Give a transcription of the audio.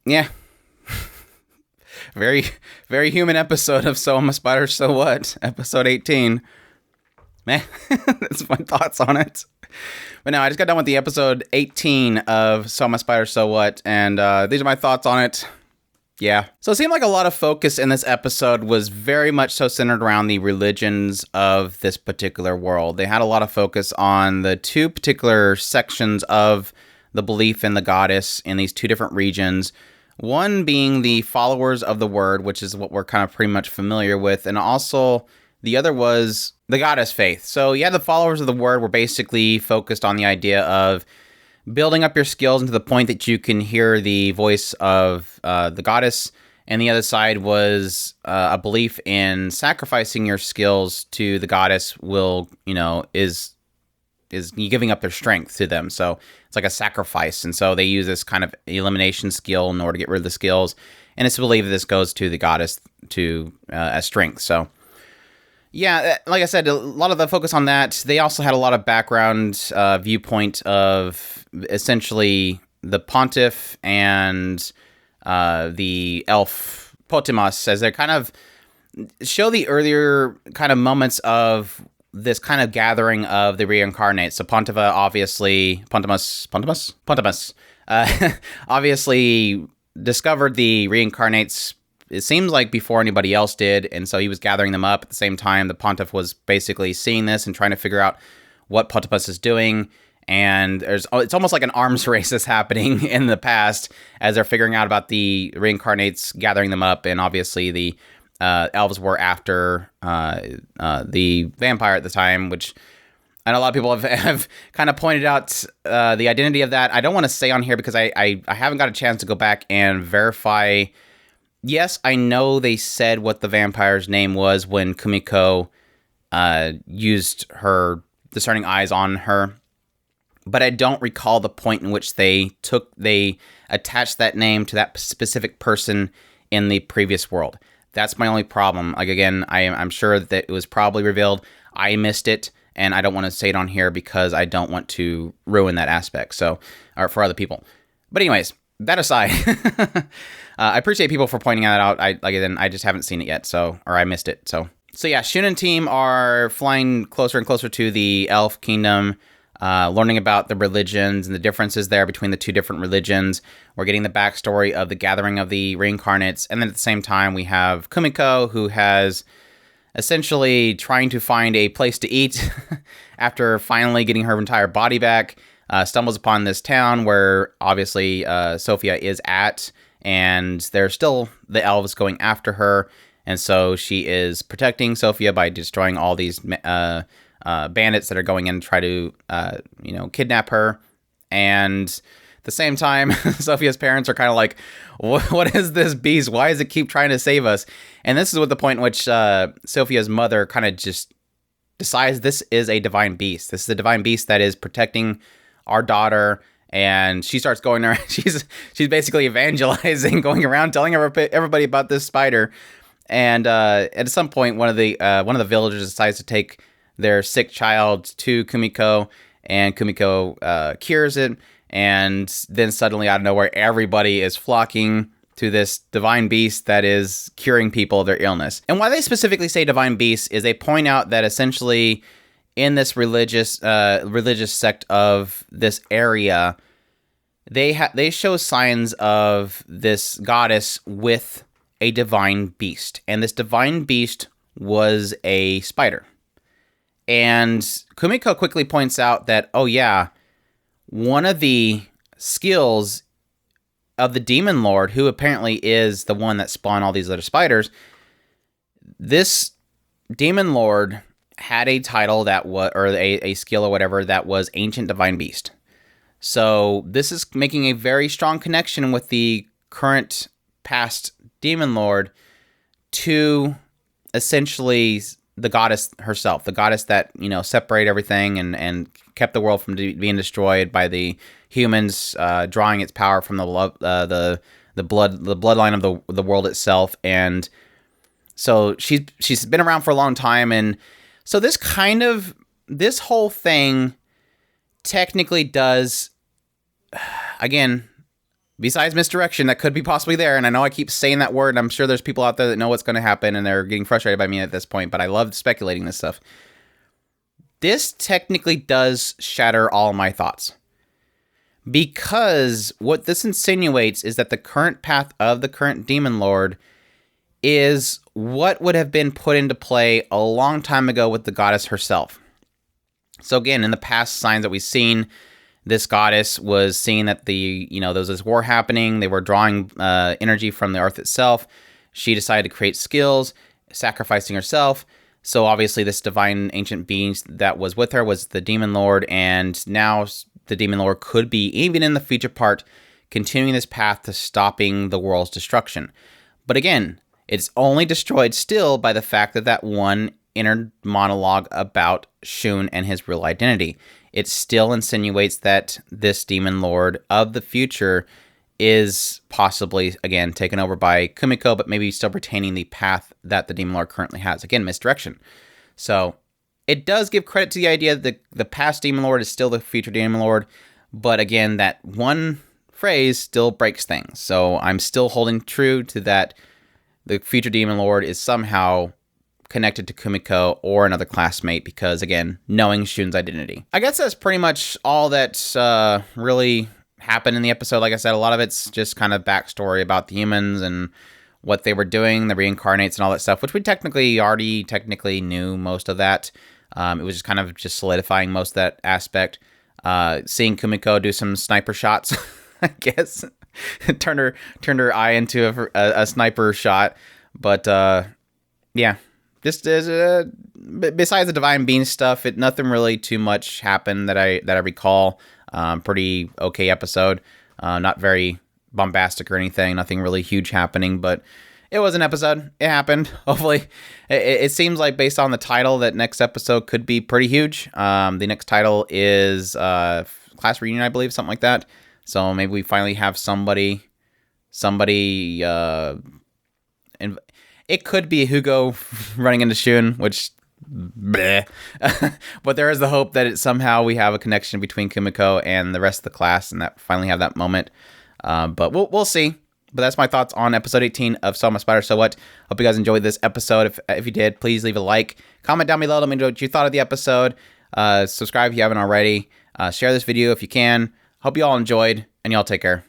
Yeah. Very, very human episode of So I'm a Spider, So What? Episode 18. Man, that's my thoughts on it. But no, I just got done with the episode 18 of So I'm a Spider, So What? And these are my thoughts on it. Yeah. So it seemed like a lot of focus in this episode was very much so centered around the religions of this particular world. They had a lot of focus on the two particular sections of the belief in the goddess in these two different regions. One being the followers of the word, which is what we're kind of pretty much familiar with. And also the other was the goddess faith. So yeah, the followers of the word were basically focused on the idea of building up your skills into the point that you can hear the voice of the goddess, and the other side was a belief in sacrificing your skills to the goddess is giving up their strength to them. So it's like a sacrifice, and so they use this kind of elimination skill in order to get rid of the skills, and it's believed that this goes to the goddess as strength. So yeah, like I said, a lot of the focus on that. They also had a lot of background viewpoint of essentially the pontiff and the elf Potimas, as they kind of show the earlier kind of moments of this kind of gathering of the reincarnates. So Pontifa, obviously, Pontimus, obviously discovered the reincarnates, it seems like before anybody else did, and so he was gathering them up at the same time. The pontiff was basically seeing this and trying to figure out what Potipus is doing, and it's almost like an arms race that's happening in the past as they're figuring out about the reincarnates, gathering them up, and obviously the elves were after the vampire at the time, which I know a lot of people have kind of pointed out the identity of that. I don't want to say on here because I haven't got a chance to go back and verify. Yes, I know they said what the vampire's name was when Kumiko used her discerning eyes on her, but I don't recall the point in which they attached that name to that specific person in the previous world. That's my only problem. Like, again, I'm sure that it was probably revealed. I missed it, and I don't want to say it on here because I don't want to ruin that aspect. Or for other people. But anyways, that aside, I appreciate people for pointing that out. I just haven't seen it yet, or I missed it. So yeah, Shun and team are flying closer and closer to the Elf Kingdom, learning about the religions and the differences there between the two different religions. We're getting the backstory of the gathering of the reincarnates, and then at the same time, we have Kumiko, who has essentially trying to find a place to eat after finally getting her entire body back. Stumbles upon this town where obviously Sophia is at, and there's still the elves going after her, and so she is protecting Sophia by destroying all these bandits that are going in to try to kidnap her. And at the same time, Sophia's parents are kind of like, what is this beast? Why does it keep trying to save us? And this is what the point in which Sophia's mother kind of just decides this is a divine beast. This is a divine beast that is protecting our daughter, and she starts going around. She's basically evangelizing, going around telling everybody about this spider. And at some point, one of the villagers decides to take their sick child to Kumiko, and Kumiko cures it. And then suddenly, out of nowhere, everybody is flocking to this divine beast that is curing people of their illness. And why they specifically say divine beast is they point out that essentially, in this religious sect of this area, they show signs of this goddess with a divine beast, and this divine beast was a spider. And Kumiko quickly points out that, oh yeah, one of the skills of the demon lord, who apparently is the one that spawned all these other spiders, this demon lord had a title that was, or a skill or whatever, that was Ancient Divine Beast. So this is making a very strong connection with the current past demon lord to essentially the goddess herself, the goddess that, separated everything and kept the world from being destroyed by the humans, drawing its power from the bloodline of the world itself. And so she's been around for a long time, and so this whole thing technically does, again, besides misdirection that could be possibly there. And I know I keep saying that word, and I'm sure there's people out there that know what's going to happen, and they're getting frustrated by me at this point, but I love speculating this stuff. This technically does shatter all my thoughts. Because what this insinuates is that the current path of the current Demon Lord is what would have been put into play a long time ago with the goddess herself. So again, in the past signs that we've seen, this goddess was seeing that there was this war happening. They were drawing energy from the earth itself. She decided to create skills, sacrificing herself. So obviously this divine ancient being that was with her was the Demon Lord, and now the Demon Lord could be, even in the future part, continuing this path to stopping the world's destruction. But again, it's only destroyed still by the fact that one inner monologue about Shun and his real identity. It still insinuates that this Demon Lord of the future is possibly, again, taken over by Kumiko, but maybe still retaining the path that the Demon Lord currently has. Again, misdirection. So it does give credit to the idea that the past Demon Lord is still the future Demon Lord, but again, that one phrase still breaks things. So I'm still holding true to that the future Demon Lord is somehow connected to Kumiko or another classmate because, again, knowing Shun's identity. I guess that's pretty much all that really happened in the episode. Like I said, a lot of it's just kind of backstory about the humans and what they were doing, the reincarnates and all that stuff, which we already knew most of that. It was just kind of just solidifying most of that aspect. Seeing Kumiko do some sniper shots, I guess, turned her eye into a sniper shot. But yeah, just as besides the divine being stuff, nothing really too much happened that I recall. Pretty okay episode. Not very bombastic or anything. Nothing really huge happening, but it was an episode. It happened. Hopefully, it seems like based on the title that next episode could be pretty huge. The next title is Class Reunion, I believe, something like that. So maybe we finally have somebody. And it could be Hugo running into Shun, which. Bleh. But there is the hope that somehow we have a connection between Kumiko and the rest of the class, and that finally have that moment. But we'll see. But that's my thoughts on episode 18 of So I'm a Spider, So What. Hope you guys enjoyed this episode. If you did, please leave a like. Comment down below. Let me know what you thought of the episode. Subscribe if you haven't already. Share this video if you can. Hope you all enjoyed, and y'all take care.